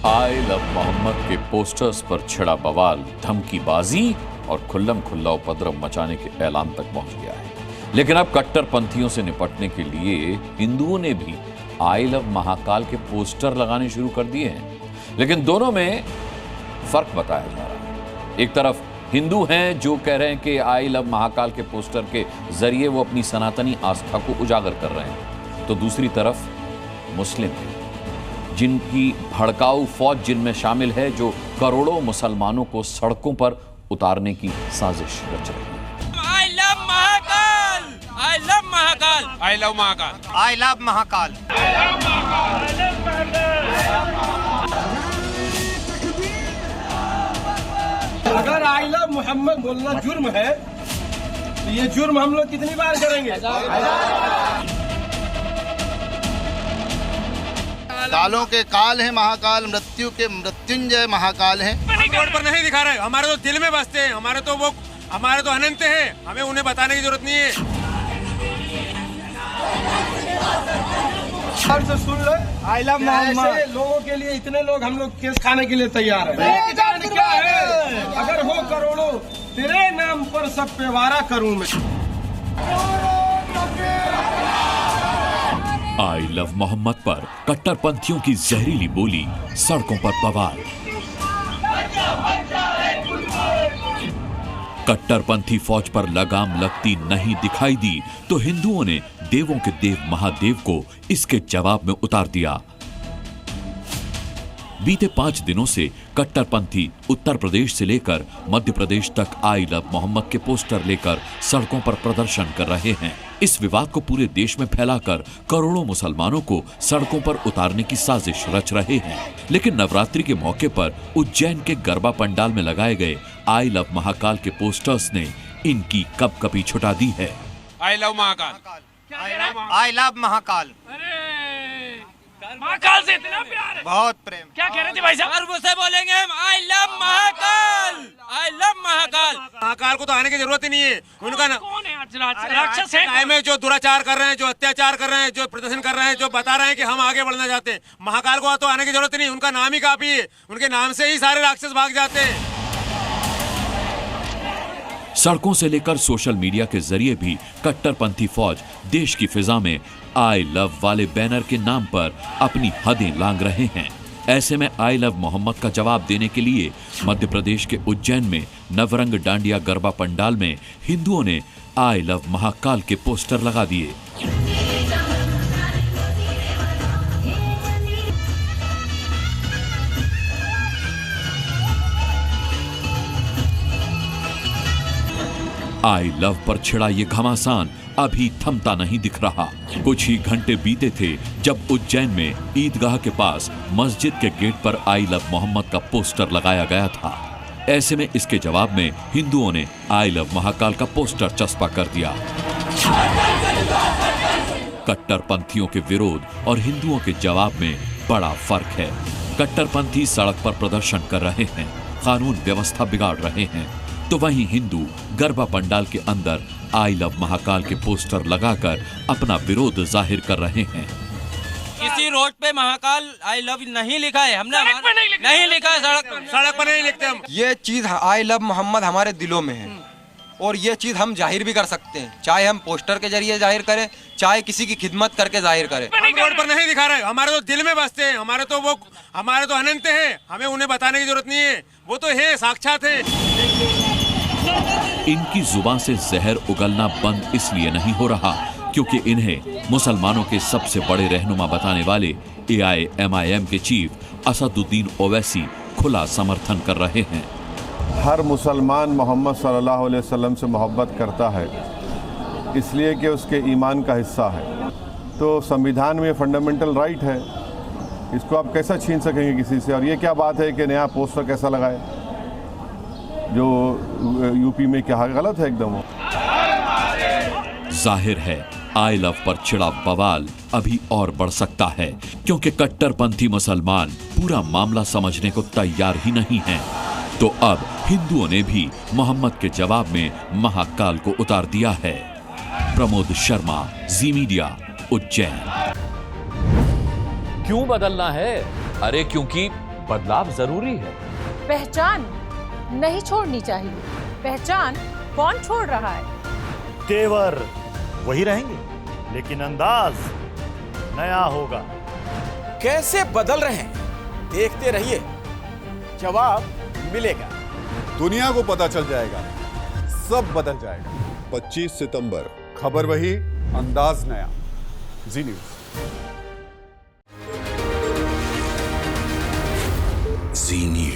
I love Mohammad के posters पर छिड़ा बवाल, धमकीबाजी और खुल्लम खुल्ला उपद्रव मचाने के ऐलान तक पहुंच गया है। लेकिन अब कट्टरपंथियों से निपटने के लिए हिंदुओं ने भी आई लव महाकाल के पोस्टर लगाने शुरू कर दिए हैं। लेकिन दोनों में फर्क बताया जा रहा है। एक तरफ हिंदू हैं जो कह रहे हैं कि आई लव महाकाल के पोस्टर के जरिए वो अपनी सनातनी आस्था को उजागर कर रहे हैं, तो दूसरी तरफ मुस्लिम हैं जिनकी भड़काऊ फौज जिनमें शामिल है, जो करोड़ों मुसलमानों को सड़कों पर उतारने की साजिश रच रही है। I love Mahakal, I love Mahakal, I love Mahakal, I love Mahakal. अगर आई लव मोहम्मद बोलना जुर्म है तो ये जुर्म हम लोग कितनी बार करेंगे? कालों के काल है महाकाल, मृत्यु के मृत्युंजय महाकाल है। रोड पर नहीं दिखा रहे, हमारे तो दिल में बसते हैं, हमारे तो अनंत हैं, हमें उन्हें बताने की जरूरत नहीं है। से सुन लो, आई लव मोहम्मद लोगों के लिए इतने लोग हम लोग केस खाने के लिए तैयार हैं। क्या है? अगर हो करोड़ों तेरे नाम पर सब पे वारा करूं मैं। आई लव मोहम्मद पर कट्टरपंथियों की जहरीली बोली, सड़कों पर बवाल। कट्टरपंथी फौज पर लगाम लगती नहीं दिखाई दी तो हिंदुओं ने देवों के देव महादेव को इसके जवाब में उतार दिया। बीते 5 दिनों से कट्टरपंथी उत्तर प्रदेश से लेकर मध्य प्रदेश तक आई लव मोहम्मद के पोस्टर लेकर सड़कों पर प्रदर्शन कर रहे हैं। इस विवाद को पूरे देश में फैलाकर करोड़ों मुसलमानों को सड़कों पर उतारने की साजिश रच रहे हैं। लेकिन नवरात्रि के मौके पर उज्जैन के गरबा पंडाल में लगाए गए आई लव महाकाल के पोस्टर्स ने इनकी कपकपी छुटा दी है। I love Mahakal, I love Mahakal. Mahakal से इतना प्यार है, बहुत प्रेम। क्या कह रहे थे भाई साहब? गर्व से बोलेंगे हम, I love Mahakal, I love Mahakal. Mahakal को तो आने की जरूरत ही नहीं है। उनका कौन है? राक्षस है में जो दुराचार कर रहे हैं, जो अत्याचार कर रहे हैं, जो प्रदर्शन कर रहे हैं, जो बता रहे हैं कि हम आगे बढ़ना चाहते हैं। महाकाल को तो आने की जरूरत नहीं, उनका नाम ही काफी है। उनके नाम से ही सारे राक्षस भाग जाते हैं। सड़कों से लेकर सोशल मीडिया के जरिए भी कट्टरपंथी फौज देश की फिजा में आई लव वाले बैनर के नाम पर अपनी हदें लांघ रहे हैं। ऐसे में आई लव मोहम्मद का जवाब देने के लिए मध्य प्रदेश के उज्जैन में नवरंग डांडिया गरबा पंडाल में हिंदुओं ने आई लव महाकाल के पोस्टर लगा दिए। आई लव पर छिड़ा ये घमासान अभी थमता नहीं दिख रहा। कुछ ही घंटे बीते थे जब उज्जैन में ईदगाह के पास मस्जिद के गेट पर आई लव मोहम्मद का पोस्टर लगाया गया था। ऐसे में इसके जवाब में हिंदुओं ने आई लव महाकाल का पोस्टर चस्पा कर दिया। कट्टरपंथियों के विरोध और हिंदुओं के जवाब में बड़ा फर्क है। कट्टरपंथी सड़क पर प्रदर्शन कर रहे हैं, कानून व्यवस्था बिगाड़ रहे हैं, तो वहीं हिंदू गरबा पंडाल के अंदर आई लव महाकाल के पोस्टर लगाकर अपना विरोध जाहिर कर रहे हैं। किसी रोड पे महाकाल आई लव नहीं लिखा है, हमने नहीं लिखा है, सड़क पर नहीं लिखते हम। ये चीज आई लव मोहम्मद हमारे दिलों में है और ये चीज हम जाहिर भी कर सकते हैं, चाहे हम पोस्टर के जरिए जाहिर करें, चाहे किसी की खिदमत करके जाहिर करें। रोड पर नहीं दिखा रहे, हमारे तो दिल में बसते हैं, हमारे तो अनंत हैं, हमें उन्हें बताने की जरूरत नहीं है। वो तो है, साक्षात है। इनकी जुबान से जहर उगलना बंद इसलिए नहीं हो रहा क्योंकि इन्हें मुसलमानों के सबसे बड़े रहनुमा बताने वाले AIMIM के चीफ असदुद्दीन ओवैसी खुला समर्थन कर रहे हैं। हर मुसलमान मोहम्मद सल्लल्लाहु अलैहि वसल्लम से मोहब्बत करता है इसलिए कि उसके ईमान का हिस्सा है। तो संविधान में फंडामेंटल राइट है, इसको आप कैसा छीन सकेंगे किसी से? और ये क्या बात है कि नया पोस्टर कैसा लगाए, जो यूपी में क्या गलत है एकदम। जाहिर है आई लव पर छिड़ा बवाल अभी और बढ़ सकता है क्योंकि कट्टरपंथी मुसलमान पूरा मामला समझने को तैयार ही नहीं हैं। तो अब हिंदुओं ने भी मोहम्मद के जवाब में महाकाल को उतार दिया है। प्रमोद शर्मा, जी मीडिया, उज्जैन। क्यों बदलना है? अरे क्योंकि बदलाव जरूरी है। पहचान नहीं छोड़नी चाहिए। पहचान कौन छोड़ रहा है? तेवर वही रहेंगे, लेकिन अंदाज नया होगा। कैसे बदल रहे हैं, देखते रहिए, जवाब मिलेगा। दुनिया को पता चल जाएगा, सब बदल जाएगा। 25 सितंबर, खबर वही, अंदाज नया। जी न्यूज़। जी न्यूज़।